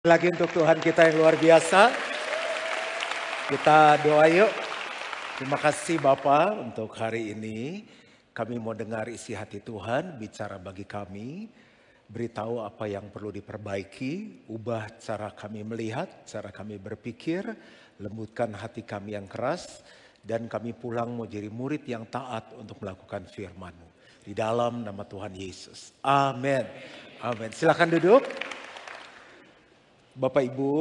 Lagi untuk Tuhan kita yang luar biasa. Kita doa yuk. Terima kasih Bapa untuk hari ini. Kami mau dengar isi hati Tuhan, bicara bagi kami. Beritahu apa yang perlu diperbaiki, ubah cara kami melihat, cara kami berpikir, lembutkan hati kami yang keras. Dan kami pulang mau jadi murid yang taat untuk melakukan firman-Mu. Di dalam nama Tuhan Yesus. Amin. Amin. Silakan duduk. Bapak Ibu,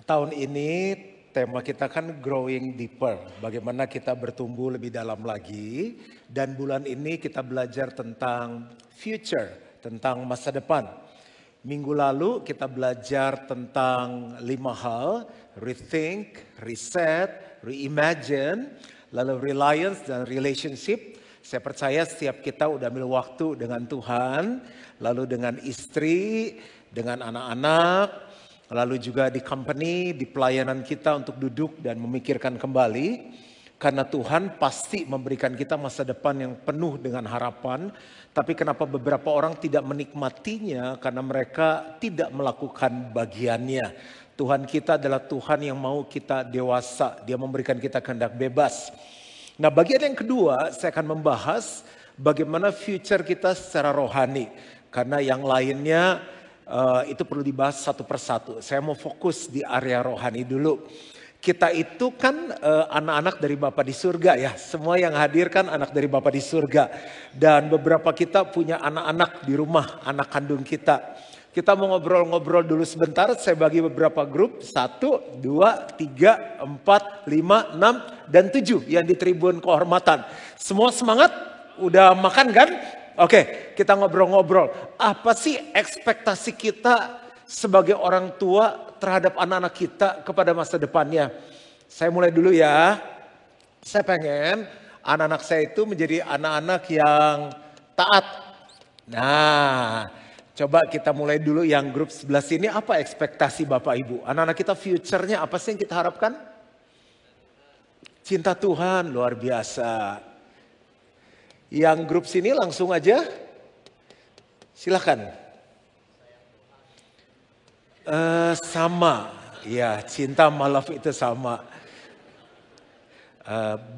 tahun ini tema kita kan growing deeper. Bagaimana kita bertumbuh lebih dalam lagi. Dan bulan ini kita belajar tentang future, tentang masa depan. Minggu lalu kita belajar tentang 5 hal. Rethink, reset, reimagine, lalu reliance dan relationship. Saya percaya setiap kita udah ambil waktu dengan Tuhan, lalu dengan istri, dengan anak-anak, lalu juga di company, di pelayanan kita untuk duduk dan memikirkan kembali. Karena Tuhan pasti memberikan kita masa depan yang penuh dengan harapan. Tapi kenapa beberapa orang tidak menikmatinya? Karena mereka tidak melakukan bagiannya. Tuhan kita adalah Tuhan yang mau kita dewasa. Dia memberikan kita kehendak bebas. Nah, bagian yang kedua saya akan membahas bagaimana future kita secara rohani. Karena yang lainnya itu perlu dibahas satu persatu. Saya mau fokus di area rohani dulu. Kita itu kan anak-anak dari Bapa di surga ya. Semua yang hadir kan anak dari Bapa di surga. Dan beberapa kita punya anak-anak di rumah, anak kandung kita. Kita mau ngobrol-ngobrol dulu sebentar. Saya bagi beberapa grup. 1, 2, 3, 4, 5, 6, dan 7 yang di tribun kehormatan. Semua semangat? Udah makan kan? Oke, kita ngobrol-ngobrol. Apa sih ekspektasi kita sebagai orang tua terhadap anak-anak kita kepada masa depannya? Saya mulai dulu ya. Saya pengen anak-anak saya itu menjadi anak-anak yang taat. Nah, coba kita mulai dulu yang grup sebelah sini. Apa ekspektasi Bapak Ibu? Anak-anak kita future-nya apa sih yang kita harapkan? Cinta Tuhan luar biasa. Yang grup sini langsung aja. Silakan. Sama. Ya, cinta sama love itu sama.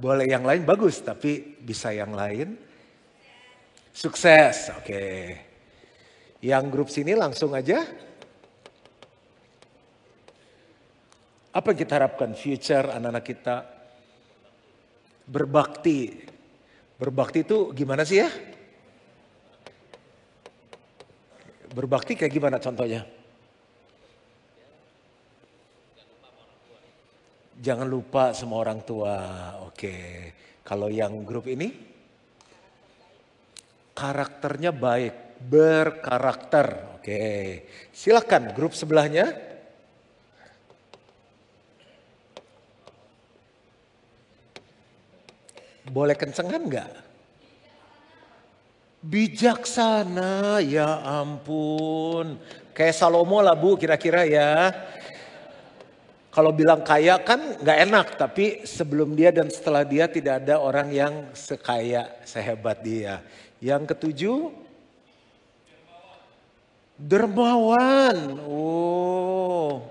Boleh yang lain bagus, tapi bisa yang lain. Sukses, oke. Yang grup sini langsung aja. Apa yang kita harapkan future anak-anak kita? Berbakti. Berbakti itu gimana sih ya? Berbakti kayak gimana contohnya? Jangan lupa sama orang tua. Oke. Kalau yang grup ini? Karakternya baik. Berkarakter. Oke. Silakan grup sebelahnya. Boleh kencengan nggak? Bijaksana, ya ampun. Kayak Salomo lah Bu kira-kira ya. Kalau bilang kaya kan nggak enak, tapi sebelum dia dan setelah dia tidak ada orang yang sekaya, sehebat dia. Yang ketujuh, dermawan. Oh,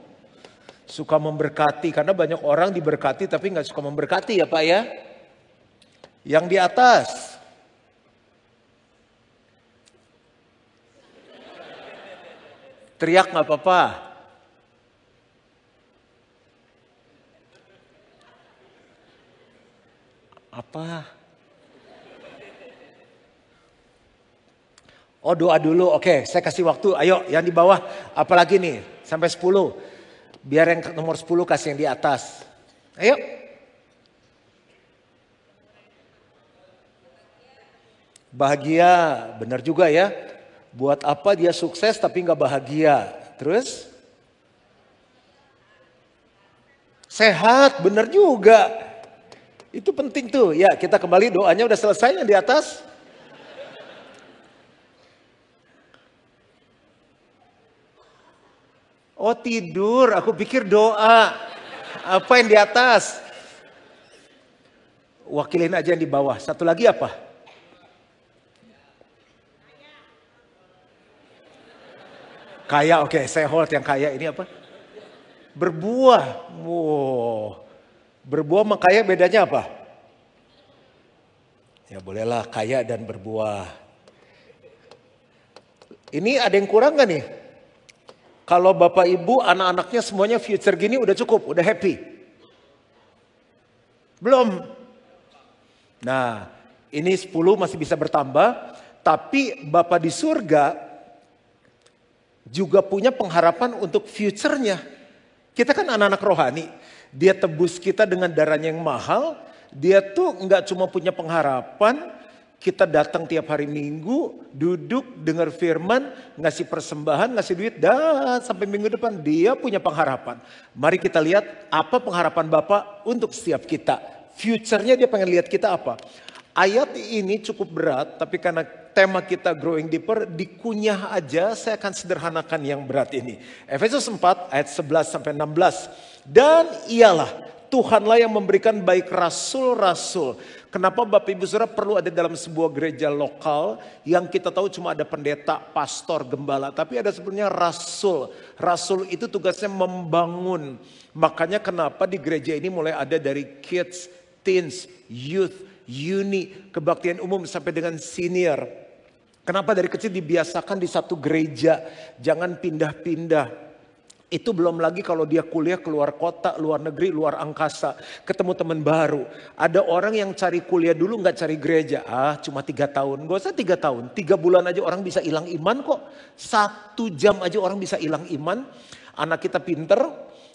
suka memberkati karena banyak orang diberkati tapi nggak suka memberkati ya Pak ya. Yang di atas, teriak nggak apa-apa. Apa? Oh doa dulu, oke saya kasih waktu. Ayo yang di bawah, apalagi nih sampai 10. Biar yang nomor 10 kasih yang di atas. Ayo. Bahagia, benar juga ya. Buat apa dia sukses tapi nggak bahagia. Terus? Sehat, benar juga. Itu penting tuh. Ya kita kembali doanya udah selesai yang di atas. Oh tidur, aku pikir doa. Apa yang di atas? Wakilin aja yang di bawah. Satu lagi apa? Kaya, oke, saya hold yang kaya ini apa? Berbuah. Wow. Berbuah sama kaya bedanya apa? Ya bolehlah kaya dan berbuah. Ini ada yang kurang gak nih? Kalau bapak ibu anak-anaknya semuanya future gini udah cukup, udah happy? Belum. Nah ini 10 masih bisa bertambah. Tapi bapak di surga juga punya pengharapan untuk future-nya. Kita kan anak-anak rohani. Dia tebus kita dengan darahnya yang mahal. Dia tuh nggak cuma punya pengharapan. Kita datang tiap hari Minggu, duduk, dengar firman, ngasih persembahan, ngasih duit, dan sampai minggu depan dia punya pengharapan. Mari kita lihat apa pengharapan Bapak untuk setiap kita. Future-nya dia pengen lihat kita apa. Ayat ini cukup berat, tapi karena tema kita growing deeper, dikunyah aja saya akan sederhanakan yang berat ini. Efesus 4 ayat 11 sampai 16. Dan ialah Tuhanlah yang memberikan baik rasul-rasul. Kenapa Bapak Ibu Saudara perlu ada dalam sebuah gereja lokal yang kita tahu cuma ada pendeta, pastor, gembala. Tapi ada sebenarnya rasul. Rasul itu tugasnya membangun. Makanya kenapa di gereja ini mulai ada dari kids, teens, youth, uni, kebaktian umum sampai dengan senior. Kenapa dari kecil dibiasakan di satu gereja, jangan pindah-pindah. Itu belum lagi kalau dia kuliah keluar kota, luar negeri, luar angkasa, ketemu teman baru. Ada orang yang cari kuliah dulu nggak cari gereja. Cuma 3 tahun, gak usah 3 tahun. 3 bulan aja orang bisa hilang iman kok. 1 jam aja orang bisa hilang iman. Anak kita pinter,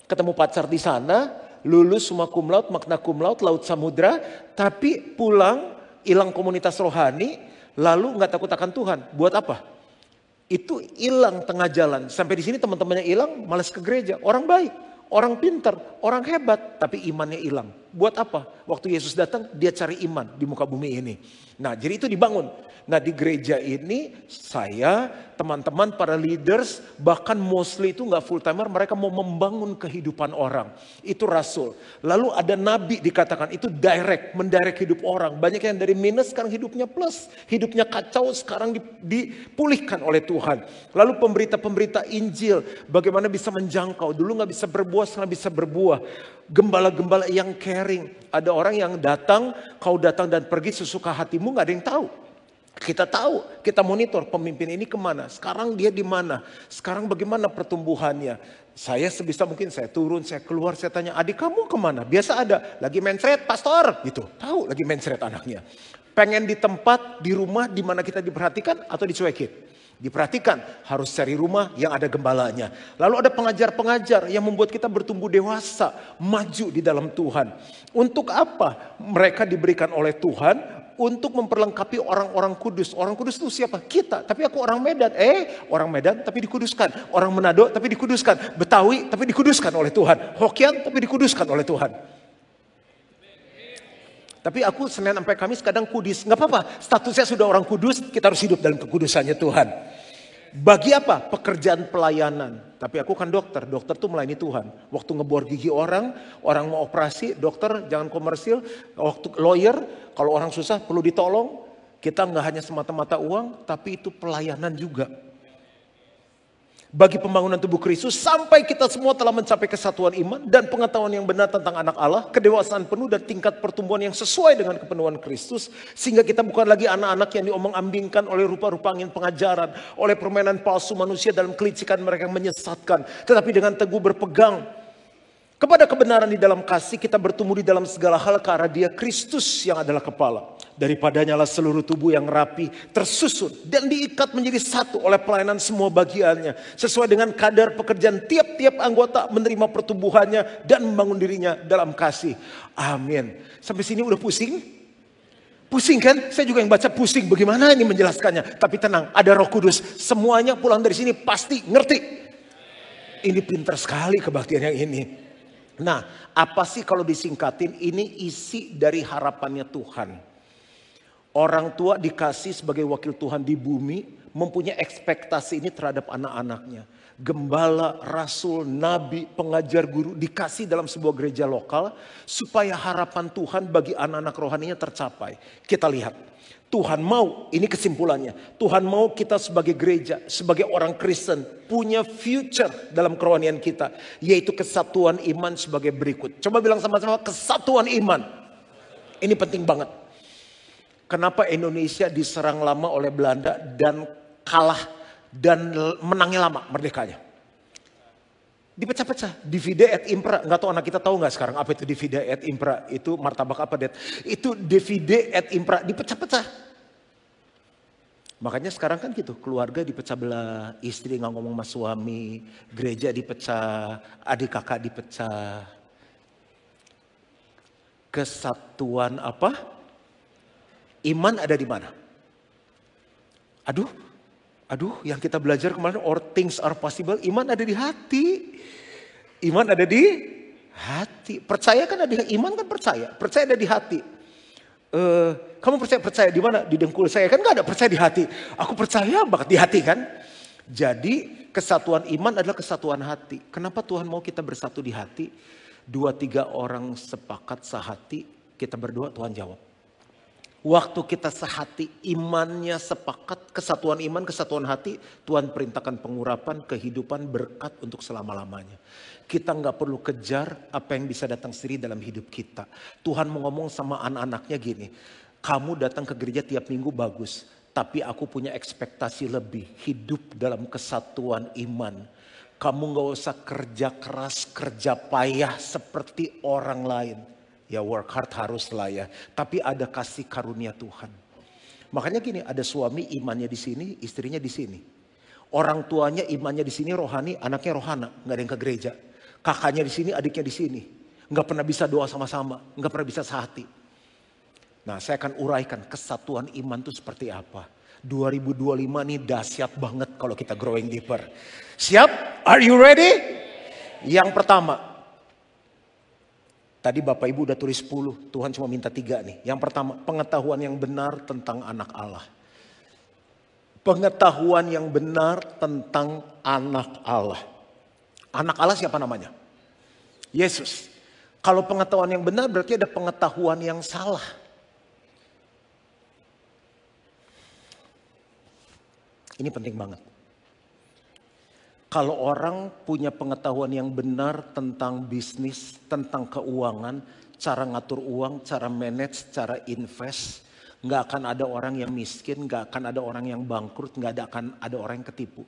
ketemu pacar di sana, lulus summa cum laude, magna cum laude, laut samudra, tapi pulang hilang komunitas rohani, lalu nggak takut akan Tuhan. Buat apa? Itu hilang tengah jalan. Sampai di sini teman-temannya hilang, malas ke gereja. Orang baik, orang pintar, orang hebat, tapi imannya hilang. Buat apa? Waktu Yesus datang, dia cari iman di muka bumi ini. Nah, jadi itu dibangun. Nah, di gereja ini saya, teman-teman, para leaders, bahkan mostly itu nggak full timer, mereka mau membangun kehidupan orang. Itu rasul. Lalu ada nabi dikatakan, itu direct, mendirect hidup orang. Banyak yang dari minus sekarang hidupnya plus, hidupnya kacau sekarang dipulihkan oleh Tuhan. Lalu pemberita-pemberita Injil, bagaimana bisa menjangkau. Dulu nggak bisa berbuah, sekarang bisa berbuah. Gembala-gembala yang caring. Ada orang yang datang, kau datang dan pergi sesuka hatimu, nggak ada yang tahu. Kita tahu, kita monitor pemimpin ini kemana, sekarang dia di mana, sekarang bagaimana pertumbuhannya. Saya sebisa mungkin saya turun, saya keluar, saya tanya, adik kamu kemana? Biasa ada, lagi mensret pastor, gitu. Tahu lagi mensret anaknya. Pengen di tempat, di rumah, di mana kita diperhatikan atau dicuekin? Diperhatikan, harus cari rumah yang ada gembalanya. Lalu ada pengajar-pengajar yang membuat kita bertumbuh dewasa, maju di dalam Tuhan. Untuk apa? Mereka diberikan oleh Tuhan untuk memperlengkapi orang-orang kudus. Orang kudus itu siapa? Kita. Tapi aku orang Medan. Orang Medan tapi dikuduskan. Orang Manado tapi dikuduskan. Betawi tapi dikuduskan oleh Tuhan. Hokian tapi dikuduskan oleh Tuhan. Tapi aku Senin sampai Kamis kadang kudus. Gak apa-apa, statusnya sudah orang kudus, kita harus hidup dalam kekudusannya Tuhan. Bagi apa? Pekerjaan pelayanan. Tapi aku kan dokter tuh melayani Tuhan. Waktu ngebor gigi orang mau operasi, dokter jangan komersil. Waktu lawyer, kalau orang susah perlu ditolong. Kita gak hanya semata-mata uang, tapi itu pelayanan juga. Bagi pembangunan tubuh Kristus sampai kita semua telah mencapai kesatuan iman dan pengetahuan yang benar tentang anak Allah, kedewasaan penuh dan tingkat pertumbuhan yang sesuai dengan kepenuhan Kristus, sehingga kita bukan lagi anak-anak yang diomong-ambingkan oleh rupa-rupa angin pengajaran, oleh permainan palsu manusia dalam kelicikan mereka yang menyesatkan, tetapi dengan teguh berpegang kepada kebenaran di dalam kasih, kita bertumbuh di dalam segala hal ke arah Dia Kristus yang adalah kepala. Daripadanya lah seluruh tubuh yang rapi tersusun dan diikat menjadi satu oleh pelayanan semua bagiannya, sesuai dengan kadar pekerjaan tiap-tiap anggota menerima pertumbuhannya dan membangun dirinya dalam kasih. Amin. Sampai sini udah pusing? Pusing kan? Saya juga yang baca pusing. Bagaimana ini menjelaskannya? Tapi tenang, ada Roh Kudus. Semuanya pulang dari sini pasti ngerti. Ini pintar sekali kebaktian yang ini. Nah, apa sih kalau disingkatin? Ini isi dari harapannya Tuhan. Orang tua dikasih sebagai wakil Tuhan di bumi, mempunyai ekspektasi ini terhadap anak-anaknya. Gembala, rasul, nabi, pengajar, guru dikasih dalam sebuah gereja lokal supaya harapan Tuhan bagi anak-anak rohaninya tercapai. Kita lihat, Tuhan mau, ini kesimpulannya. Tuhan mau kita sebagai gereja, sebagai orang Kristen punya future dalam kerohanian kita. Yaitu kesatuan iman sebagai berikut. Coba bilang sama-sama, kesatuan iman. Ini penting banget. Kenapa Indonesia diserang lama oleh Belanda dan kalah dan menangnya lama merdekanya? Dipecah-pecah, divide et impera. Nggak tahu anak kita tahu nggak sekarang apa itu divide et impera? Itu martabak apa, Det? Itu divide et impera, dipecah-pecah. Makanya sekarang kan gitu, keluarga dipecah belah, istri nggak ngomong sama suami, gereja dipecah, adik kakak dipecah. Kesatuan apa? Iman ada di mana? Aduh, yang kita belajar kemarin, all things are possible, iman ada di hati. Iman ada di hati. Percaya kan ada di iman kan percaya ada di hati. Kamu percaya di mana? Di dengkul saya. Kan gak ada percaya di hati. Aku percaya banget di hati kan. Jadi kesatuan iman adalah kesatuan hati. Kenapa Tuhan mau kita bersatu di hati? 2-3 orang sepakat sehati, kita berdoa Tuhan jawab. Waktu kita sehati, imannya sepakat, kesatuan iman, kesatuan hati, Tuhan perintahkan pengurapan, kehidupan, berkat untuk selama-lamanya. Kita nggak perlu kejar apa yang bisa datang sendiri dalam hidup kita. Tuhan mau ngomong sama anak-anaknya gini, kamu datang ke gereja tiap minggu bagus, tapi aku punya ekspektasi lebih, hidup dalam kesatuan iman. Kamu nggak usah kerja keras, kerja payah seperti orang lain. Ya work hard haruslah ya. Tapi ada kasih karunia Tuhan. Makanya gini, ada suami imannya di sini, istrinya di sini. Orang tuanya imannya di sini rohani, anaknya rohana, nggak ada yang ke gereja. Kakaknya di sini, adiknya di sini. Nggak pernah bisa doa sama-sama, nggak pernah bisa sehati. Nah, saya akan uraikan kesatuan iman itu seperti apa. 2025 nih dahsyat banget kalau kita growing deeper. Siap? Are you ready? Yang pertama. Tadi Bapak Ibu udah tulis 10, Tuhan cuma minta 3 nih. Yang pertama, pengetahuan yang benar tentang anak Allah. Pengetahuan yang benar tentang anak Allah. Anak Allah siapa namanya? Yesus. Kalau pengetahuan yang benar berarti ada pengetahuan yang salah. Ini penting banget. Kalau orang punya pengetahuan yang benar tentang bisnis, tentang keuangan, cara ngatur uang, cara manage, cara invest, nggak akan ada orang yang miskin, nggak akan ada orang yang bangkrut, nggak akan ada orang yang ketipu.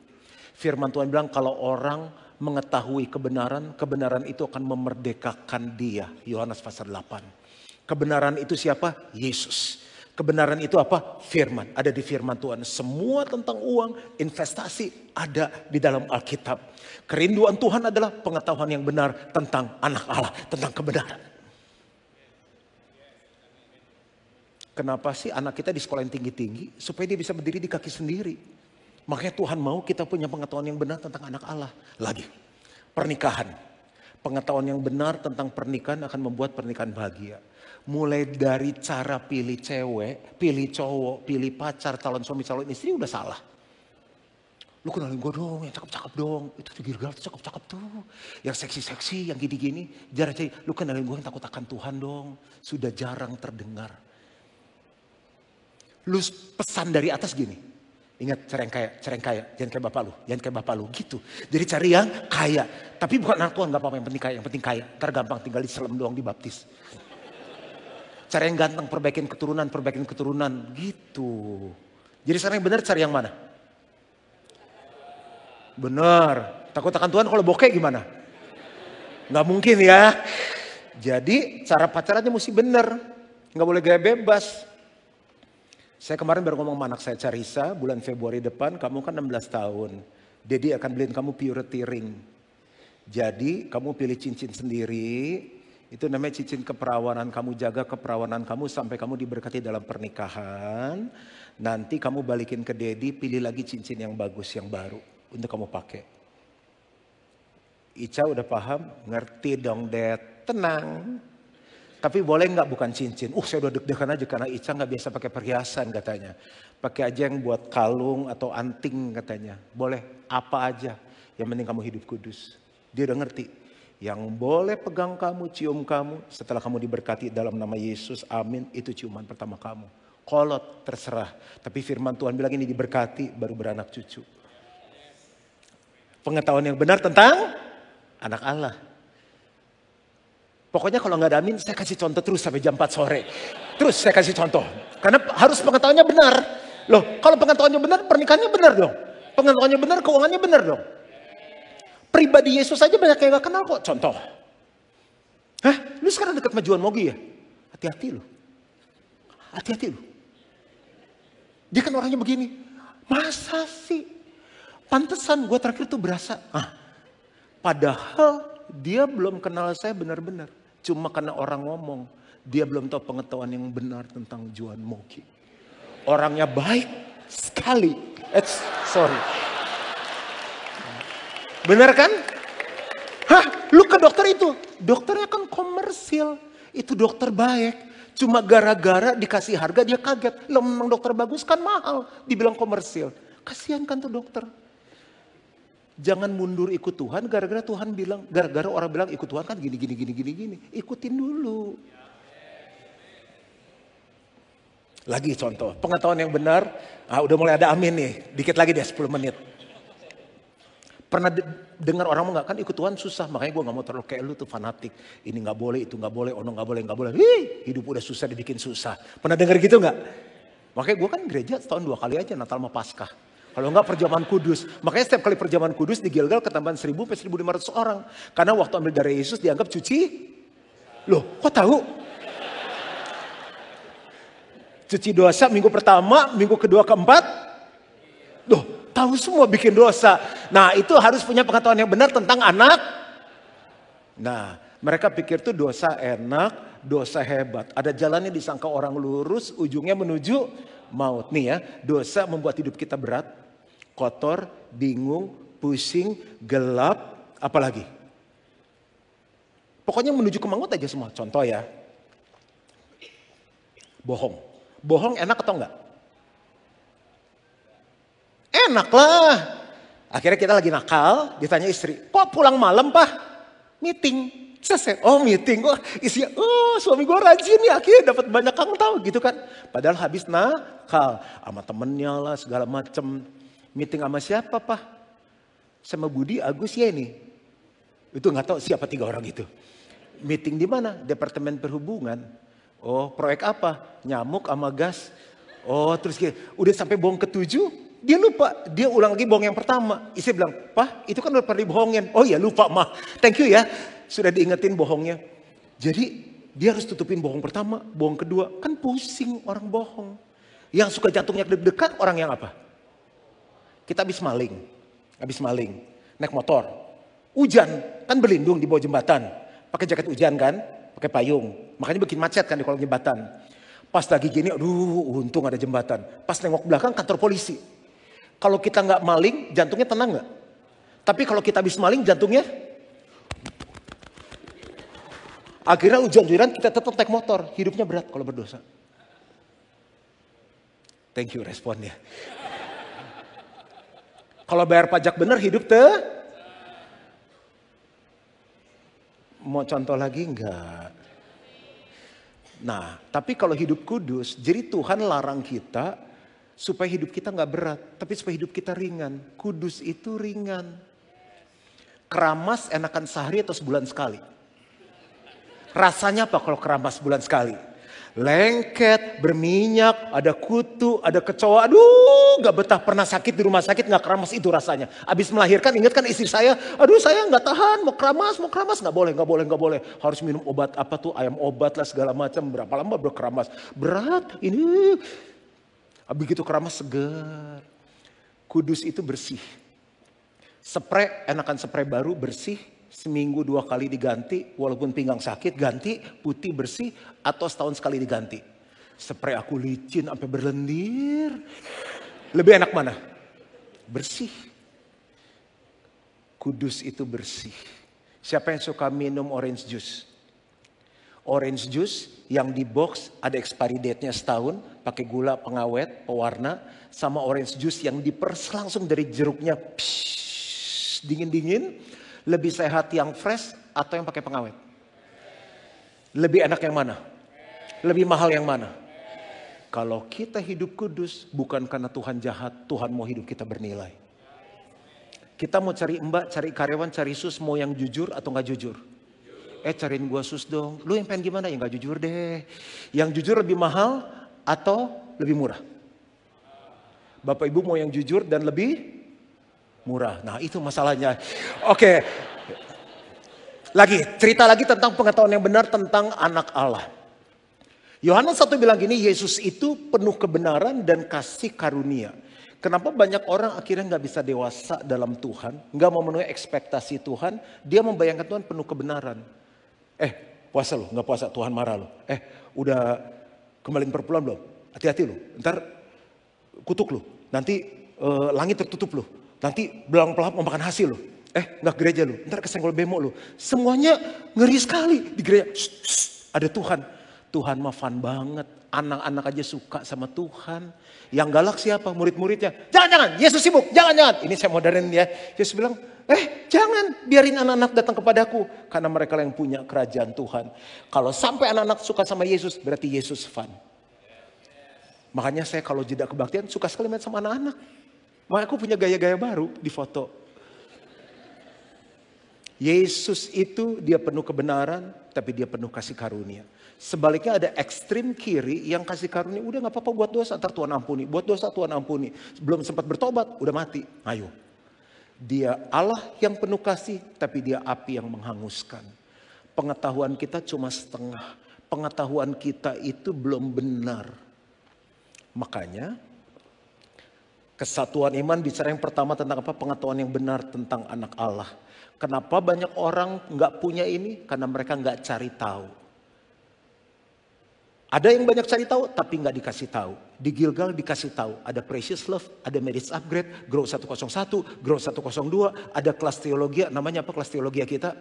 Firman Tuhan bilang kalau orang mengetahui kebenaran, kebenaran itu akan memerdekakan dia. Yohanes pasal 8. Kebenaran itu siapa? Yesus. Kebenaran itu apa? Firman. Ada di firman Tuhan. Semua tentang uang, investasi ada di dalam Alkitab. Kerinduan Tuhan adalah pengetahuan yang benar tentang anak Allah. Tentang kebenaran. Kenapa sih anak kita di sekolah yang tinggi-tinggi? Supaya dia bisa berdiri di kaki sendiri. Makanya Tuhan mau kita punya pengetahuan yang benar tentang anak Allah. Lagi, pernikahan. Pengetahuan yang benar tentang pernikahan akan membuat pernikahan bahagia. Mulai dari cara pilih cewek, pilih cowok, pilih pacar, calon suami, calon istri udah salah. Lu kenalin gue dong, yang cakep-cakep dong. Itu tuh girl tuh cakep-cakep tuh. Yang seksi-seksi, yang gini-gini. Jarang cari, lu kenalin gue yang takut akan Tuhan dong. Sudah jarang terdengar. Lu pesan dari atas gini. Ingat cara yang kaya. Jangan kayak bapak lu, gitu. Jadi cari yang kaya. Tapi bukan anak Tuhan, gak apa-apa yang penting kaya. Ntar gampang tinggal di selem doang dibaptis. Cara yang ganteng, perbaikin keturunan, gitu. Jadi sekarang yang benar cari yang mana? Benar. Takut akan Tuhan kalau bokeh gimana? Nggak mungkin ya. Jadi cara pacarannya mesti benar. Nggak boleh gaya bebas. Saya kemarin baru ngomong sama anak saya Carissa, bulan Februari depan kamu kan 16 tahun. Daddy akan beliin kamu purity ring. Jadi kamu pilih cincin sendiri. Itu namanya cincin keperawanan, kamu jaga keperawanan kamu sampai kamu diberkati dalam pernikahan. Nanti kamu balikin ke Daddy, pilih lagi cincin yang bagus, yang baru untuk kamu pakai. Ica udah paham? Ngerti dong Dad, tenang. Tapi boleh nggak bukan cincin? Saya udah deg-degan aja karena Ica nggak biasa pakai perhiasan katanya. Pakai aja yang buat kalung atau anting katanya. Boleh apa aja, yang penting kamu hidup kudus. Dia udah ngerti. Yang boleh pegang kamu, cium kamu setelah kamu diberkati dalam nama Yesus, amin, itu ciuman pertama kamu. kolot, terserah. Tapi firman Tuhan bilang ini diberkati baru beranak cucu. Pengetahuan yang benar tentang anak Allah. Pokoknya kalau nggak ada amin, saya kasih contoh terus sampai jam 4 sore. Terus saya kasih contoh. Karena harus pengetahuannya benar. Loh, kalau pengetahuannya benar, pernikahannya benar dong. Pengetahuannya benar, keuangannya benar dong. Pribadi Yesus aja banyak yang gak kenal kok. Contoh. Hah? Lu sekarang dekat majuan Mogi ya? Hati-hati lu. Hati-hati lu. Dia kan orangnya begini. Masa sih? Pantesan gue terakhir tuh berasa. Padahal dia belum kenal saya benar-benar. Cuma karena orang ngomong. Dia belum tahu pengetahuan yang benar tentang Juan Mogi. Orangnya baik sekali. Sorry. Benar kan? Hah, lu ke dokter itu. Dokternya kan komersil. Itu dokter baik. Cuma gara-gara dikasih harga dia kaget. Lo memang dokter bagus kan mahal. Dibilang komersil. Kasihan kan tuh dokter. Jangan mundur ikut Tuhan gara-gara Tuhan bilang. Gara-gara orang bilang ikut Tuhan kan gini. Ikutin dulu. Lagi contoh. Pengetahuan yang benar. Udah mulai ada amin nih. Dikit lagi deh 10 menit. Pernah dengar orang nggak kan ikut Tuhan susah, makanya gue nggak mau terlalu kayak lu tuh fanatik. Ini nggak boleh, itu nggak boleh, ono nggak boleh. Hidup udah susah dibikin susah. Pernah dengar gitu nggak? Makanya gue kan gereja setahun 2 kali aja, Natal sama Paskah. Kalau nggak perjamuan kudus. Makanya setiap kali perjamuan kudus di Gilgal ketambahan 1.000 sampai 1.500 orang. Karena waktu ambil darah Yesus dianggap cuci. Loh, kok tahu? Cuci dosa minggu pertama, minggu kedua, keempat. Loh. Tahu semua bikin dosa. Nah itu harus punya pengetahuan yang benar tentang anak. Nah mereka pikir tuh dosa enak, dosa hebat. Ada jalannya disangka orang lurus, ujungnya menuju maut. Nih ya, dosa membuat hidup kita berat, kotor, bingung, pusing, gelap, apalagi. Pokoknya menuju ke maut aja semua. Contoh ya, bohong. Bohong enak atau enggak? Enak lah. Akhirnya kita lagi nakal, ditanya istri, kok pulang malam pak? Meeting. Selesai. Oh meeting, isinya, suami gue rajin ya, akhirnya dapat banyak kang tahu gitu kan. Padahal habis nakal, sama temennya lah segala macem. Meeting sama siapa pak? Sama Budi, Agus ya ini. Itu nggak tahu siapa 3 orang itu. Meeting di mana? Departemen Perhubungan. Oh proyek apa? Nyamuk sama gas. Oh terus udah sampai bohong ke-7. Dia lupa, dia ulang lagi bohong yang pertama. Istri bilang, Pak itu kan udah pernah dibohongin. Oh iya lupa mah, thank you ya. Sudah diingetin bohongnya. Jadi dia harus tutupin bohong pertama, bohong kedua. Kan pusing orang bohong. Yang suka jantungnya deg-degan orang yang apa? Kita habis maling. Naik motor. Hujan, kan berlindung di bawah jembatan. Pakai jaket hujan kan, pakai payung. Makanya bikin macet kan di kolong jembatan. Pas lagi gini, aduh untung ada jembatan. Pas nengok belakang kantor polisi. Kalau kita nggak maling, jantungnya tenang nggak? Tapi kalau kita habis maling, jantungnya akhirnya hujan-hujanan kita tetap naik motor. Hidupnya berat kalau berdosa. Thank you responnya. Kalau bayar pajak benar hidup Mau contoh lagi enggak? Nah, tapi kalau hidup kudus, jadi Tuhan larang kita supaya hidup kita nggak berat, tapi supaya hidup kita ringan. Kudus itu ringan. Keramas enakan sehari atau sebulan sekali? Rasanya apa kalau keramas sebulan sekali? Lengket, berminyak, ada kutu, ada kecoa. Aduh gak betah, pernah sakit di rumah sakit gak keramas itu rasanya. Abis melahirkan ingat kan istri saya, aduh saya gak tahan mau keramas. Gak boleh. Harus minum obat apa tuh, ayam obat lah segala macam. Berapa lama berkeramas. Berat ini. Begitu keramas segar. Kudus itu bersih. Spray, enakan spray baru bersih. Seminggu 2 kali diganti, walaupun pinggang sakit ganti, putih bersih, atau setahun sekali diganti. Spray aku licin sampai berlendir. Lebih enak mana? Bersih. Kudus itu bersih. Siapa yang suka minum orange juice? Orange juice yang di box ada expiry date-nya setahun, pakai gula pengawet, pewarna, sama orange juice yang diperes langsung dari jeruknya, dingin-dingin. Lebih sehat yang fresh atau yang pakai pengawet? Lebih enak yang mana? Lebih mahal yang mana? Kalau kita hidup kudus bukan karena Tuhan jahat, Tuhan mau hidup kita bernilai. Kita mau cari mbak, cari karyawan, cari sus, mau yang jujur atau gak jujur? Cariin gua sus dong. Lu yang pengen gimana? Ya gak jujur deh. Yang jujur lebih mahal atau lebih murah? Bapak Ibu mau yang jujur dan lebih murah. Nah itu masalahnya. Oke. Lagi, cerita lagi tentang pengetahuan yang benar tentang anak Allah. Yohanes 1 bilang gini, Yesus itu penuh kebenaran dan kasih karunia. Kenapa banyak orang akhirnya gak bisa dewasa dalam Tuhan, gak mau memenuhi ekspektasi Tuhan, dia membayangkan Tuhan penuh kebenaran. Puasa lo, gak puasa Tuhan marah lo. Udah kembaliin perpuluhan belum? Hati-hati lo, ntar kutuk lo. Nanti langit tertutup lo. Nanti belang pelap mau makan hasil lo. Gak gereja lo, ntar kesenggol bemo lo. Semuanya ngeri sekali di gereja. Ada Tuhan. Tuhan mah fun banget. Anak-anak aja suka sama Tuhan. Yang galak siapa? Murid-muridnya. Jangan-jangan, Yesus sibuk. Jangan-jangan. Ini saya modernin ya. Yesus bilang, jangan biarin anak-anak datang kepadaku. Karena mereka yang punya kerajaan Tuhan. Kalau sampai anak-anak suka sama Yesus, berarti Yesus fun. Makanya saya kalau jeda kebaktian suka sekali main sama anak-anak. Makanya aku punya gaya-gaya baru di foto. Yesus itu dia penuh kebenaran, tapi dia penuh kasih karunia. Sebaliknya ada ekstrim kiri yang kasih karunia, udah gak apa-apa buat dosa, ntar Tuhan ampuni. Buat dosa Tuhan ampuni. Belum sempat bertobat, udah mati. Ayo. Dia Allah yang penuh kasih, tapi dia api yang menghanguskan. Pengetahuan kita cuma setengah. Pengetahuan kita itu belum benar. Makanya kesatuan iman bicara yang pertama tentang apa? Pengetahuan yang benar tentang anak Allah. Kenapa banyak orang gak punya ini? Karena mereka gak cari tahu. Ada yang banyak cari tahu tapi gak dikasih tahu. Di Gilgal dikasih tahu. Ada Precious Love, ada Marriage Upgrade, Grow 101, Grow 102. Ada kelas teologi, namanya apa kelas teologi kita?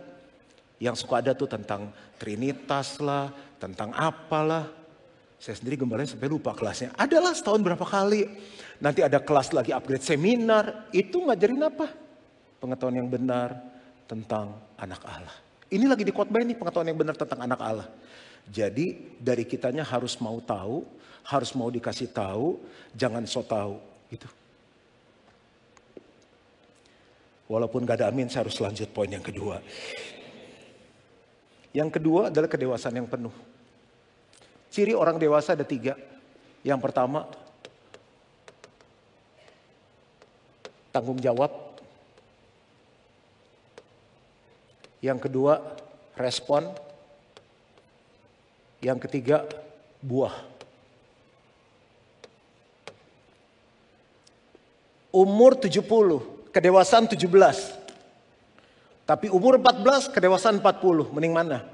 Yang suka ada tuh tentang Trinitas lah, tentang apalah. Saya sendiri gembalanya sampai lupa kelasnya. Adalah setahun berapa kali. Nanti ada kelas lagi upgrade seminar. Itu ngajarin apa? Pengetahuan yang benar tentang anak Allah. Ini lagi dikotbahin nih pengetahuan yang benar tentang anak Allah. Jadi dari kitanya harus mau tahu, harus mau dikasih tahu, jangan so tahu. Gitu. Walaupun gak ada amin, saya harus lanjut poin yang kedua. Yang kedua adalah kedewasaan yang penuh. Ciri orang dewasa ada 3. Yang pertama, tanggung jawab. Yang kedua, respon. Yang ketiga, buah. Umur 70, kedewasaan 17. Tapi umur 14, kedewasaan 40. Mending mana?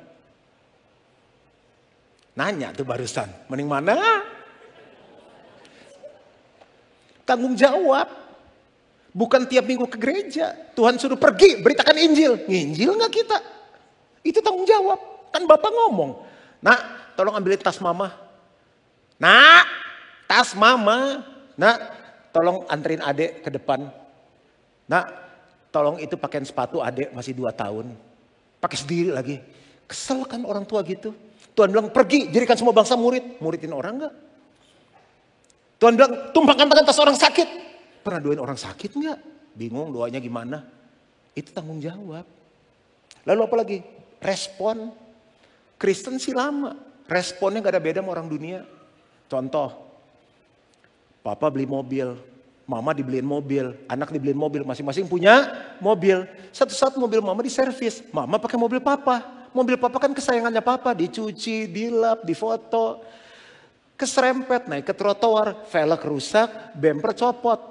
Nanya tuh barusan, mending mana? Tanggung jawab. Bukan tiap minggu ke gereja. Tuhan suruh pergi, beritakan Injil. Nginjil gak kita? Itu tanggung jawab. Kan Bapak ngomong. Nak, tolong ambilin tas mama. Nak, tas mama. Nak, tolong anterin adek ke depan. Nak, tolong itu pakaian sepatu adek masih 2 tahun. Pakai sendiri lagi. Kesel kan orang tua gitu. Tuhan bilang pergi, jadikan semua bangsa murid. Muridin orang gak? Tuhan bilang tumpahkan tangan tas orang sakit. Pernah doain orang sakit gak? Bingung doanya gimana? Itu tanggung jawab. Lalu apa lagi? Respon. Kristen sih lama. Responnya gak ada beda sama orang dunia. Contoh. Papa beli mobil. Mama dibeliin mobil. Anak dibeliin mobil. Masing-masing punya mobil. Satu saat mobil mama diservis. Mama pakai mobil papa. Mobil papa kan kesayangannya papa. Dicuci, dilap, difoto. Keserempet, naik ke trotoar. Velg rusak, bemper copot.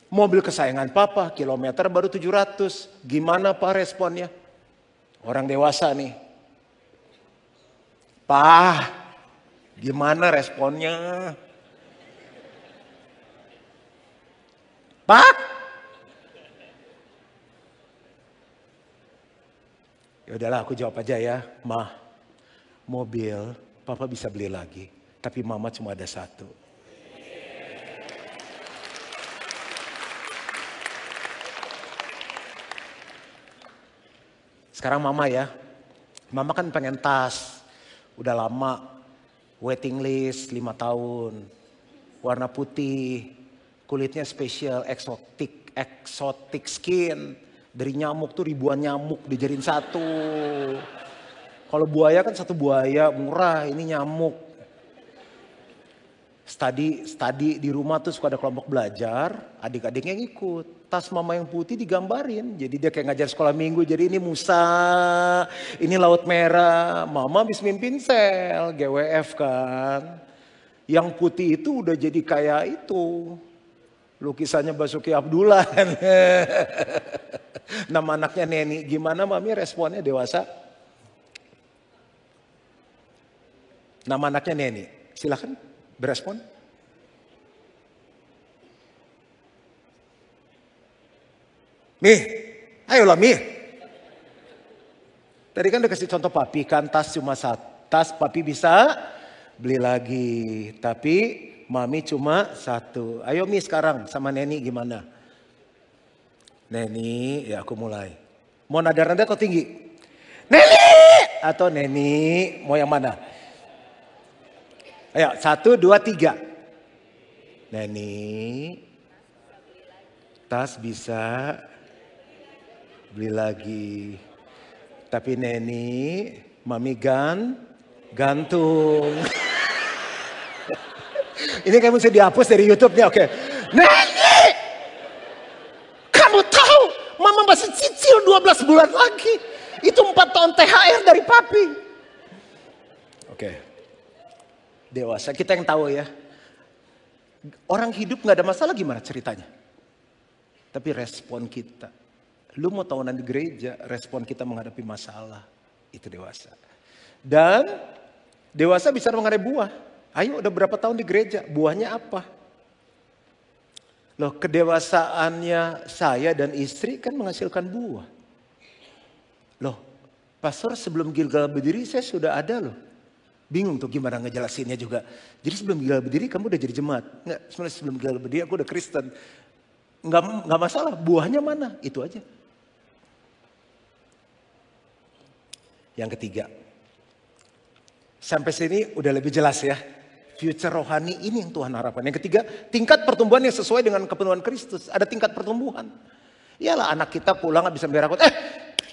Mobil kesayangan papa, kilometer baru 700. Gimana Pak responnya? Orang dewasa nih. Pak, gimana responnya? Pak? Ya udahlah aku jawab aja ya. Ma, mobil papa bisa beli lagi. Tapi mama cuma ada 1. Sekarang mama ya, mama kan pengen tas, udah lama Waiting list 5 tahun. Warna putih. Kulitnya spesial, exotic skin. Dari nyamuk tuh ribuan nyamuk dijadiin satu. Kalau buaya kan satu buaya murah, ini nyamuk. Study di rumah tuh suka ada kelompok belajar, adik-adiknya ngikut. Tas mama yang putih digambarin, jadi dia kayak ngajar sekolah minggu. Jadi ini Musa, ini Laut Merah. Mama habis mimpin sel, GWF kan. Yang putih itu udah jadi kayak itu. Lukisannya Basuki Abdullah. Nama anaknya Neni. Gimana mami responnya dewasa? Nama anaknya Neni. Silakan berespon. Mih, ayolah Mih. Tadi kan udah kasih contoh papi kan, tas cuma satu. Tas papi bisa beli lagi. Tapi mami cuma satu. Ayo Mih sekarang sama Neni gimana? Neni, ya aku mulai. Mau nada rendah atau tinggi? Neni! Atau Neni, mau yang mana? Ayo, 1, 2, 3. Neni, tas bisa beli lagi. Tapi Neni, mami gantung. Ini kayak mesti dihapus dari YouTube nih, oke. Neni, kamu tahu mama masih cicil 12 bulan lagi. Itu 4 tahun THR dari papi. Oke. Dewasa, kita yang tahu ya. Orang hidup gak ada masalah gimana ceritanya. Tapi respon kita. Lu mau tahunan di gereja, respon kita menghadapi masalah. Itu dewasa. Dan dewasa bisa menghadapi buah. Ayo udah berapa tahun di gereja, buahnya apa? Loh kedewasaannya saya dan istri kan menghasilkan buah. Loh pastor sebelum Gilgal berdiri saya sudah ada loh. Bingung tuh gimana ngejelasinnya juga. Jadi sebelum Gilgal berdiri kamu udah jadi jemaat. Enggak, sebenarnya sebelum Gilgal berdiri aku udah Kristen. Enggak masalah, buahnya mana? Itu aja. Yang ketiga. Sampai sini udah lebih jelas ya. Future rohani ini yang Tuhan harapkan. Yang ketiga, tingkat pertumbuhan yang sesuai dengan kepenuhan Kristus. Ada tingkat pertumbuhan. Iyalah anak kita pulang gak bisa ambil rapot.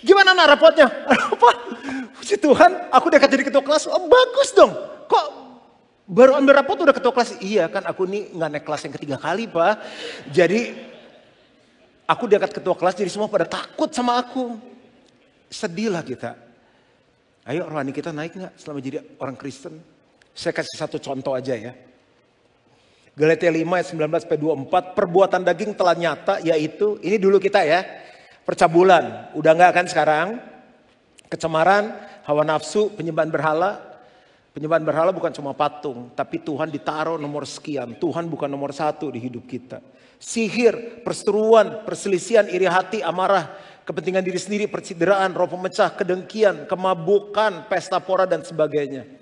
Gimana nak rapotnya? Apa? Puji Tuhan, aku udah jadi ketua kelas. Oh bagus dong. Kok baru ambil rapot udah ketua kelas? Iya kan aku nih gak naik kelas yang ketiga kali Pak. Jadi aku diangkat ketua kelas jadi semua pada takut sama aku. Sedih lah kita. Ayo rohani kita naik gak selama jadi orang Kristen? Saya kasih satu contoh aja ya. Galatia 5 ayat 19-24. Perbuatan daging telah nyata yaitu. Ini dulu kita ya. Percabulan. Udah gak kan sekarang. Kecemaran. Hawa nafsu. Penyembahan berhala. Penyembahan berhala bukan cuma patung. Tapi Tuhan ditaruh nomor sekian. Tuhan bukan nomor 1 di hidup kita. Sihir. Perseteruan. Perselisihan. Iri hati. Amarah. Kepentingan diri sendiri. Percideraan. Roh pemecah. Kedengkian. Kemabukan. Pesta pora dan sebagainya.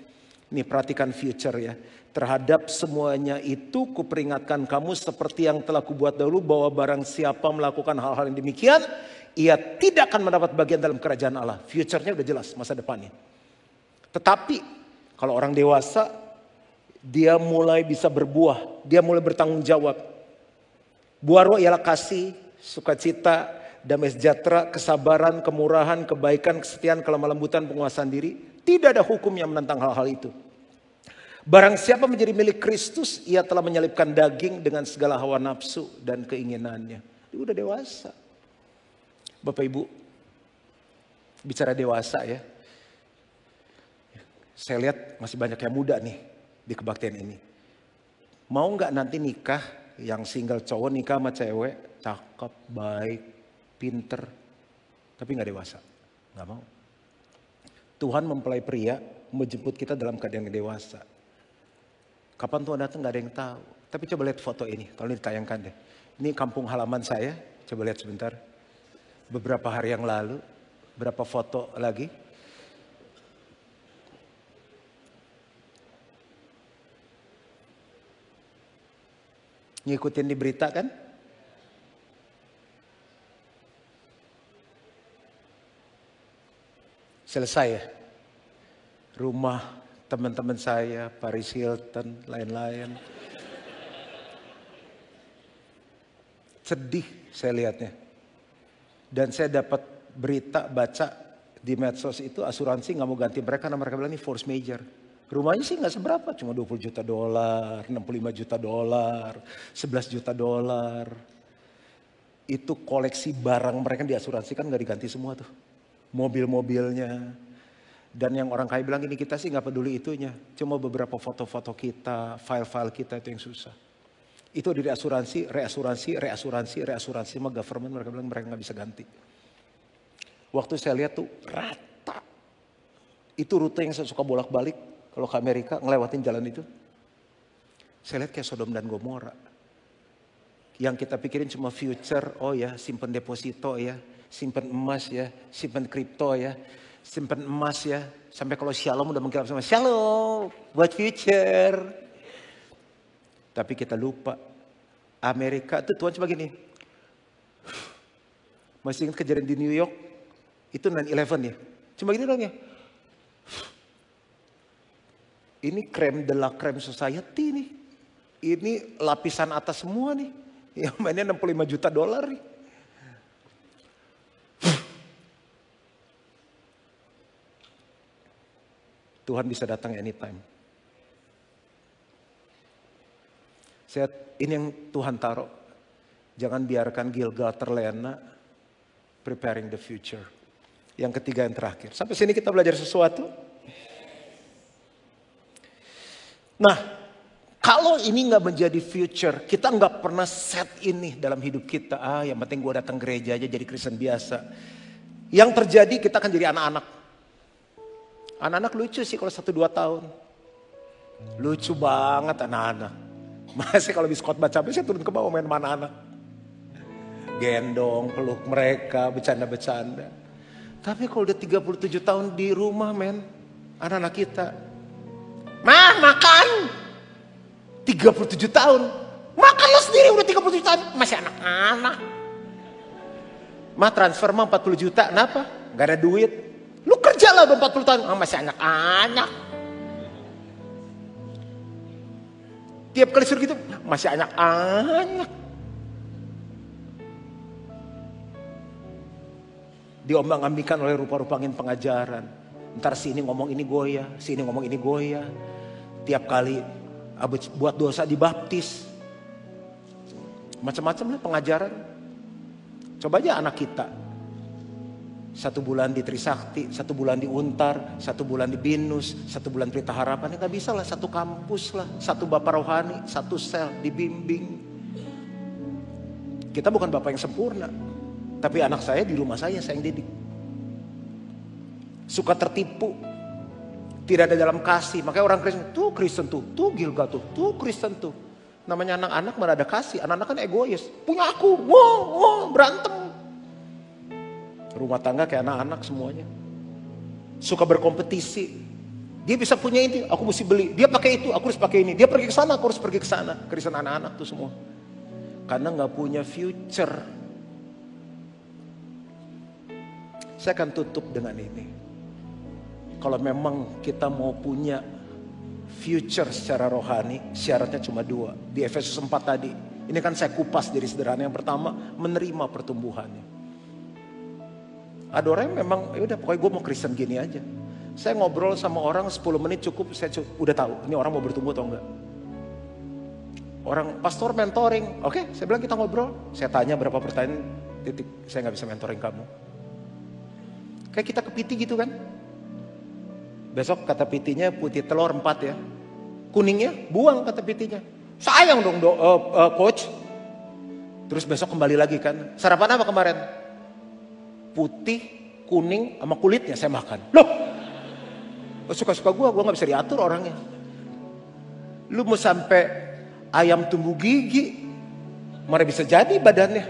Nih perhatikan future ya. Terhadap semuanya itu kuperingatkan kamu seperti yang telah kubuat dahulu. Bahwa barang siapa melakukan hal-hal yang demikian. Ia tidak akan mendapat bagian dalam kerajaan Allah. Future-nya udah jelas masa depannya. Tetapi kalau orang dewasa. Dia mulai bisa berbuah. Dia mulai bertanggung jawab. Buah roh ialah kasih, sukacita, damai sejahtera, kesabaran, kemurahan, kebaikan, kesetiaan, kelemah lembutan, penguasaan diri. Tidak ada hukum yang menentang hal-hal itu. Barang siapa menjadi milik Kristus, ia telah menyelipkan daging dengan segala hawa nafsu dan keinginannya. Dia udah dewasa. Bapak Ibu, bicara dewasa ya. Saya lihat masih banyak yang muda nih di kebaktian ini. Mau nggak nanti nikah, yang single cowok nikah sama cewek, cakep, baik, pinter, tapi nggak dewasa, nggak mau. Tuhan mempelai pria menjemput kita dalam keadaan yang dewasa. Kapan Tuhan datang nggak ada yang tahu. Tapi coba lihat foto ini, tolong ditayangkan deh. Ini kampung halaman saya, coba lihat sebentar. Beberapa hari yang lalu, berapa foto lagi. Ngikutin di berita kan? Selesai ya. Rumah teman-teman saya, Paris Hilton, lain-lain. Sedih saya lihatnya. Dan saya dapat berita, baca di medsos itu asuransi nggak mau ganti mereka karena mereka bilang ini force major. Rumahnya sih nggak seberapa, cuma 20 juta dolar, 65 juta dolar, 11 juta dolar. Itu koleksi barang mereka di asuransi kan nggak diganti semua tuh. Mobil-mobilnya. Dan yang orang kaya bilang ini kita sih nggak peduli itunya. Cuma beberapa foto-foto kita, file-file kita itu yang susah. Itu dari asuransi, reasuransi sama government mereka bilang mereka nggak bisa ganti. Waktu saya lihat tuh rata. Itu rute yang saya suka bolak-balik kalau ke Amerika ngelewatin jalan itu. Saya lihat kayak Sodom dan Gomora. Yang kita pikirin cuma future, oh ya simpen deposito ya, simpen emas ya, simpen kripto ya, simpen emas ya. Sampai kalau Shalom udah mengkirim sama Shalom buat future. Tapi kita lupa, Amerika itu Tuhan cuma gini. Masih ingat kejadian di New York? Itu 9/11 ya. Cuma gini dong ya. Ini creme de la creme society nih. Ini lapisan atas semua nih. Yang mainnya 65 juta dolar nih. Tuhan bisa datang anytime. Ini yang Tuhan taruh. Jangan biarkan Gilgal terlena. Preparing the future. Yang ketiga yang terakhir. Sampai sini kita belajar sesuatu. Nah, kalau ini nggak menjadi future, kita nggak pernah set ini dalam hidup kita. Yang penting gue datang gereja aja jadi Kristen biasa. Yang terjadi kita akan jadi anak-anak. Anak-anak lucu sih kalau 1-2 tahun. Lucu banget anak-anak. Masih kalau bis khotbah capek saya turun ke bawah main mana anak. Gendong, peluk mereka, bercanda-bercanda. Tapi kalau udah 37 tahun di rumah men, anak-anak kita. Mah makan. 37 tahun. Makan lo sendiri udah 37 tahun. Masih anak-anak. Mah transfer mah 40 juta, kenapa? Gak ada duit. Lu kerja lah udah 40 tahun. Masih anak-anak. Tiap kali suruh gitu, masih anak-anak. Diombang-ambingkan oleh rupa-rupa angin pengajaran. Ntar sini ngomong ini goyah, sini ngomong ini goyah. Tiap kali buat dosa dibaptis. Macam-macam lah pengajaran. Coba aja anak kita. 1 bulan di Trisakti, 1 bulan di Untar, 1 bulan di Binus, 1 bulan Pelita Harapan. Ya gak bisa lah, 1 kampus lah, 1 bapak rohani, 1 sel dibimbing. Kita bukan bapak yang sempurna. Tapi anak saya di rumah saya yang didik. Suka tertipu. Tidak ada dalam kasih. Makanya orang Kristen tuh Gilgal tuh Kristen tuh. Namanya anak-anak mana ada kasih. Anak-anak kan egois. Punya aku, wow, berantem. Rumah tangga kayak anak-anak semuanya. Suka berkompetisi. Dia bisa punya ini, aku mesti beli. Dia pakai itu, aku harus pakai ini. Dia pergi ke sana, aku harus pergi ke sana. Kristen anak-anak tuh semua. Karena nggak punya future. Saya akan tutup dengan ini. Kalau memang kita mau punya future secara rohani, syaratnya cuma 2. Di Efesus 4 tadi. Ini kan saya kupas dari sederhana. Yang pertama, menerima pertumbuhannya. Ada orang yang memang, ya udah pokoknya gue mau Kristen gini aja. Saya ngobrol sama orang 10 menit cukup, udah tahu ini orang mau bertumbuh atau enggak. Orang pastor mentoring, oke, saya bilang kita ngobrol. Saya tanya berapa pertanyaan, titik, saya nggak bisa mentoring kamu. Kayak kita ke piti gitu kan. Besok kata pitinya putih telur 4 ya. Kuningnya buang kata pitinya. Sayang dong coach. Terus besok kembali lagi kan. Sarapan apa kemarin? Putih, kuning, sama kulitnya saya makan. Loh, suka-suka gue gak bisa diatur orangnya. Lu mau sampai ayam tumbuh gigi, mana bisa jadi badannya.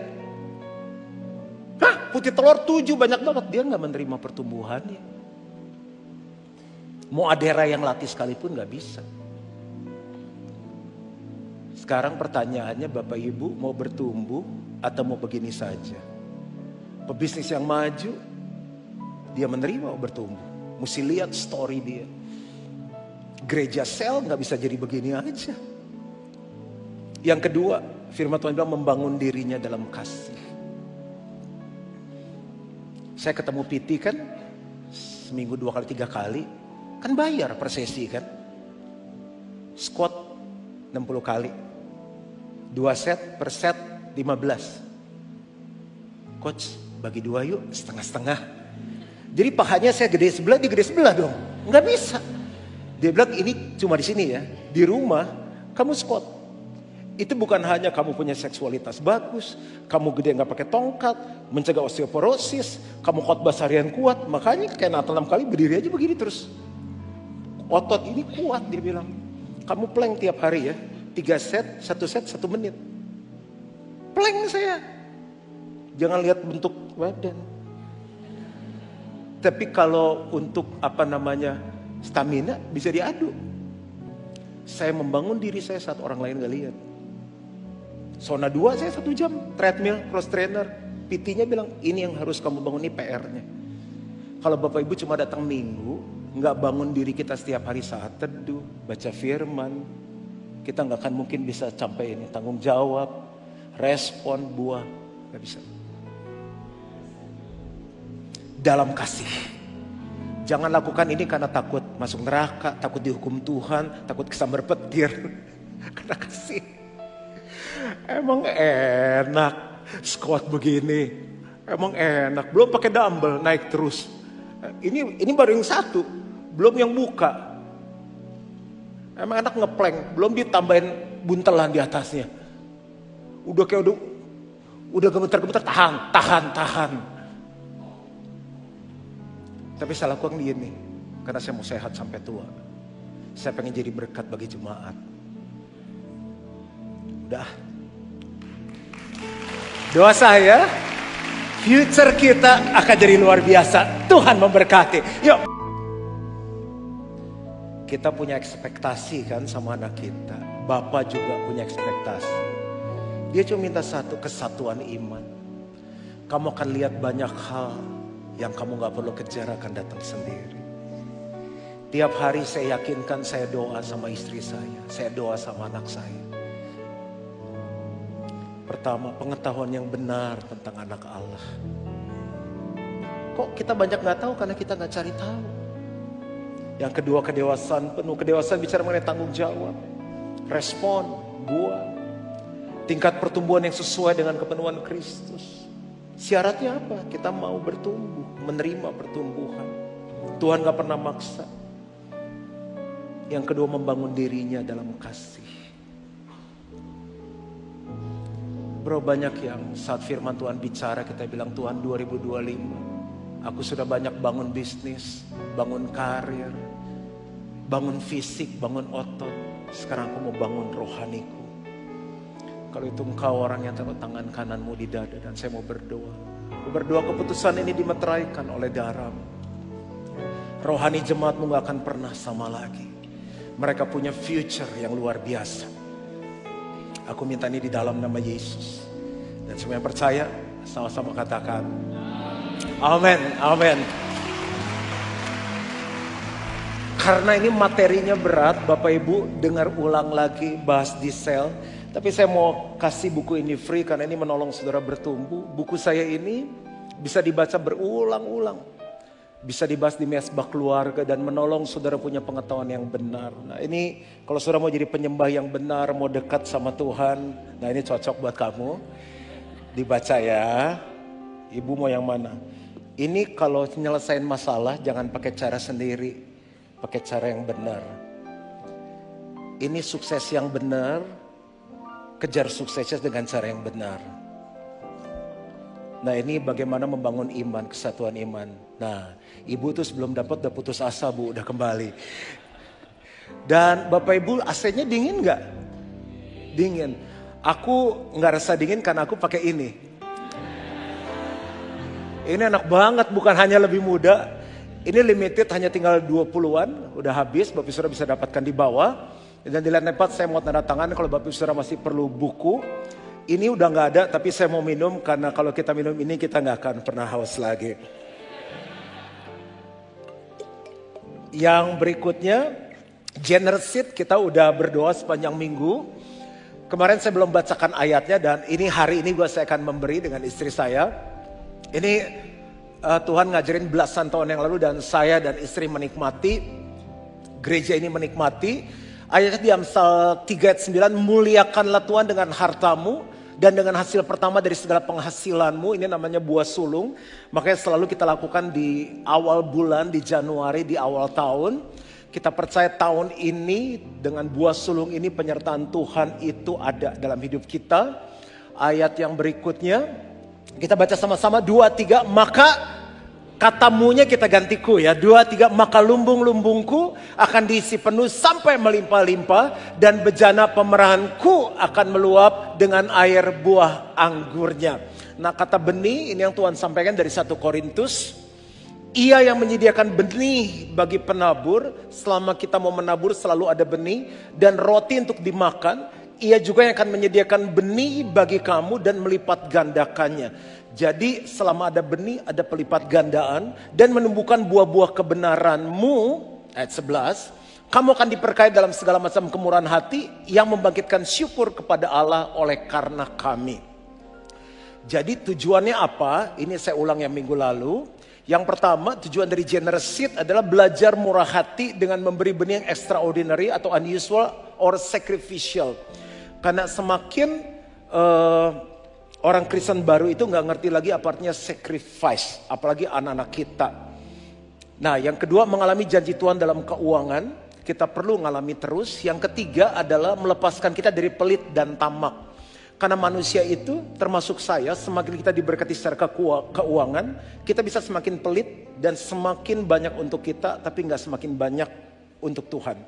Hah, putih telur 7 banyak banget. Dia gak menerima pertumbuhannya. Mau adera yang latih sekalipun gak bisa. Sekarang pertanyaannya Bapak Ibu mau bertumbuh atau mau begini saja? Pebisnis yang maju, dia menerima bertumbuh. Mesti lihat story dia. gereja sel nggak bisa jadi begini aja. Yang kedua, firman Tuhan bilang membangun dirinya dalam kasih. Saya ketemu Piti kan, seminggu 2 kali 3 kali, kan bayar per sesi kan. Squat 60 kali, 2 set per set 15. Coach bagi 2 yuk, setengah-setengah. Jadi pahanya saya gede sebelah, dia gede sebelah dong. Nggak bisa. Dia bilang ini cuma di sini ya. Di rumah kamu squat. Itu bukan hanya kamu punya seksualitas bagus, kamu gede nggak pakai tongkat, mencegah osteoporosis, kamu khotbah seharian kuat. Makanya kayak Natal 6 kali berdiri aja begini terus. Otot ini kuat dia bilang. Kamu plank tiap hari ya. 3 set, 1 set 1 menit. Plank saya. Jangan lihat bentuk badan. Tapi kalau untuk stamina bisa diadu. Saya membangun diri saya saat orang lain gak lihat. Zona 2 saya 1 jam, treadmill, cross trainer. PT-nya bilang ini yang harus kamu bangun, ini PR-nya. Kalau Bapak Ibu cuma datang minggu, gak bangun diri kita setiap hari saat teduh, baca firman, kita gak akan mungkin bisa sampai ini. Tanggung jawab, respon, buah, gak bisa. Dalam kasih. Jangan lakukan ini karena takut masuk neraka, takut dihukum Tuhan, takut kesambar petir. Karena kasih. Emang enak squat begini. Emang enak. Belum pakai dumbbell naik terus. Ini baru yang 1. Belum yang buka. Emang enak ngeplank. Belum ditambahin buntelan di atasnya. Udah gemeter-gemeter. Tahan. Tapi saya lakukan gini, karena saya mau sehat sampai tua. Saya pengen jadi berkat bagi jemaat. Udah. Doa saya, future kita akan jadi luar biasa. Tuhan memberkati. Yuk. Kita punya ekspektasi kan sama anak kita. Bapak juga punya ekspektasi. Dia cuma minta satu, kesatuan iman. Kamu akan lihat banyak hal yang kamu gak perlu kejar akan datang sendiri. Tiap hari saya yakinkan saya doa sama istri saya doa sama anak saya. Pertama, pengetahuan yang benar tentang anak Allah. Kok kita banyak gak tahu karena kita gak cari tahu. Yang kedua, kedewasaan penuh. Kedewasaan bicara mengenai tanggung jawab, respon, buah, tingkat pertumbuhan yang sesuai dengan kepenuhan Kristus. Syaratnya apa? Kita mau bertumbuh, menerima pertumbuhan. Tuhan gak pernah maksa. Yang kedua, membangun dirinya dalam kasih. Bro, banyak yang saat firman Tuhan bicara kita bilang, Tuhan 2025 aku sudah banyak bangun bisnis, bangun karir, bangun fisik, bangun otot. Sekarang aku mau bangun rohaniku. Kalau itu engkau orang yang taruh tangan kananmu di dada dan saya mau berdoa. Aku berdoa keputusan ini dimeteraikan oleh darah. Rohani jemaatmu gak akan pernah sama lagi. Mereka punya future yang luar biasa. Aku minta ini di dalam nama Yesus. Dan semua yang percaya sama-sama katakan amin, amin. Karena ini materinya berat, Bapak Ibu dengar ulang lagi bahas di sel. Tapi saya mau kasih buku ini free karena ini menolong saudara bertumbuh. Buku saya ini bisa dibaca berulang-ulang. Bisa dibahas di mesbah keluarga dan menolong saudara punya pengetahuan yang benar. Nah ini kalau saudara mau jadi penyembah yang benar, mau dekat sama Tuhan. Nah ini cocok buat kamu. Dibaca ya. Ibu mau yang mana? Ini kalau nyelesain masalah jangan pakai cara sendiri. Pakai cara yang benar. Ini sukses yang benar. Kejar suksesnya dengan cara yang benar. Nah ini bagaimana membangun iman, kesatuan iman. Nah ibu tuh sebelum dapat udah putus asa bu, udah kembali. Dan Bapak Ibu AC-nya dingin gak? Dingin. Aku gak rasa dingin karena aku pakai ini. Ini enak banget, bukan hanya lebih muda. Ini limited, hanya tinggal 20-an, udah habis, Bapak Saudara bisa dapatkan di bawah. Dan di lantai 4 saya mau tanda tangan kalau Bapak Saudara masih perlu buku. Ini udah gak ada tapi saya mau minum karena kalau kita minum ini kita gak akan pernah haus lagi. Yang berikutnya Generously kita udah berdoa sepanjang minggu. Kemarin saya belum bacakan ayatnya dan hari ini saya akan memberi dengan istri saya. Ini Tuhan ngajarin belasan tahun yang lalu dan saya dan istri menikmati. Gereja ini menikmati. Ayatnya di Amsal 3 ayat 9, muliakanlah Tuhan dengan hartamu dan dengan hasil pertama dari segala penghasilanmu. Ini namanya buah sulung. Makanya selalu kita lakukan di awal bulan, di Januari, di awal tahun. Kita percaya tahun ini dengan buah sulung ini penyertaan Tuhan itu ada dalam hidup kita. Ayat yang berikutnya kita baca sama-sama 2, 3. Maka katamunya kita ganti ku ya. 2, 3. Maka lumbung-lumbungku akan diisi penuh sampai melimpah-limpah. Dan bejana pemerahanku akan meluap dengan air buah anggurnya. Nah, kata benih ini yang Tuhan sampaikan dari 1 Korintus. Ia yang menyediakan benih bagi penabur. Selama kita mau menabur selalu ada benih dan roti untuk dimakan. Ia juga yang akan menyediakan benih bagi kamu dan melipat gandakannya. Jadi selama ada benih ada pelipat gandaan dan menumbuhkan buah-buah kebenaranmu. Ayat 11. Kamu akan diberkati dalam segala macam kemurahan hati yang membangkitkan syukur kepada Allah oleh karena kami. Jadi tujuannya apa? Ini saya ulang yang minggu lalu. Yang pertama, tujuan dari generous seed adalah belajar murah hati dengan memberi benih yang extraordinary atau unusual or sacrificial. Karena semakin orang Kristen baru itu nggak ngerti lagi apa artinya sacrifice, apalagi anak-anak kita. Nah, yang kedua mengalami janji Tuhan dalam keuangan, kita perlu mengalami terus. Yang ketiga adalah melepaskan kita dari pelit dan tamak. Karena manusia itu termasuk saya, semakin kita diberkati secara keuangan, kita bisa semakin pelit dan semakin banyak untuk kita, tapi nggak semakin banyak untuk Tuhan.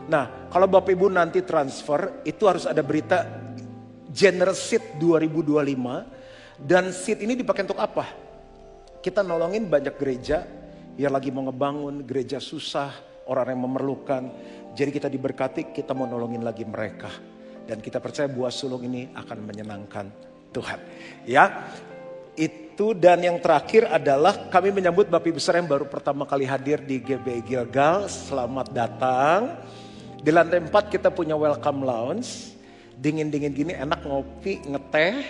Nah, kalau Bapak Ibu nanti transfer, itu harus ada berita Generous Seed 2025. Dan seed ini dipakai untuk apa? Kita nolongin banyak gereja yang lagi mau ngebangun, gereja susah, orang yang memerlukan. Jadi kita diberkati, kita mau nolongin lagi mereka. Dan kita percaya buah sulung ini akan menyenangkan Tuhan. Ya, itu dan yang terakhir adalah kami menyambut Bapak Ibu Saudara yang baru pertama kali hadir di GBI Gilgal. Selamat datang. Di lantai 4 kita punya welcome lounge. Dingin-dingin gini enak ngopi, ngeteh.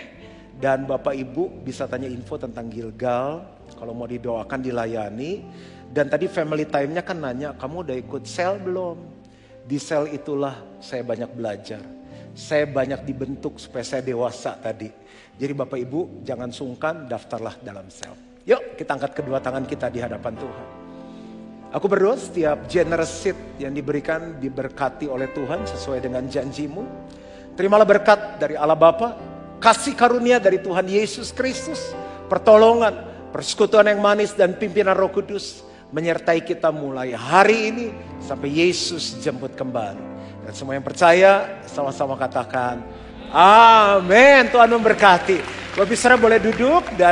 Dan Bapak Ibu bisa tanya info tentang Gilgal. Kalau mau didoakan dilayani. Dan tadi family time-nya kan nanya, kamu udah ikut sel belum? Di sel itulah saya banyak belajar. Saya banyak dibentuk supaya saya dewasa tadi. Jadi Bapak Ibu jangan sungkan, daftarlah dalam sel. Yuk kita angkat kedua tangan kita di hadapan Tuhan. Aku berdoa setiap generous seed yang diberikan diberkati oleh Tuhan sesuai dengan janjimu. Terimalah berkat dari Allah Bapa, kasih karunia dari Tuhan Yesus Kristus, pertolongan, persekutuan yang manis dan pimpinan Roh Kudus menyertai kita mulai hari ini sampai Yesus jemput kembali. Dan semua yang percaya sama-sama katakan amin. Tuhan memberkati. Bapak Ibu Saudara boleh duduk dan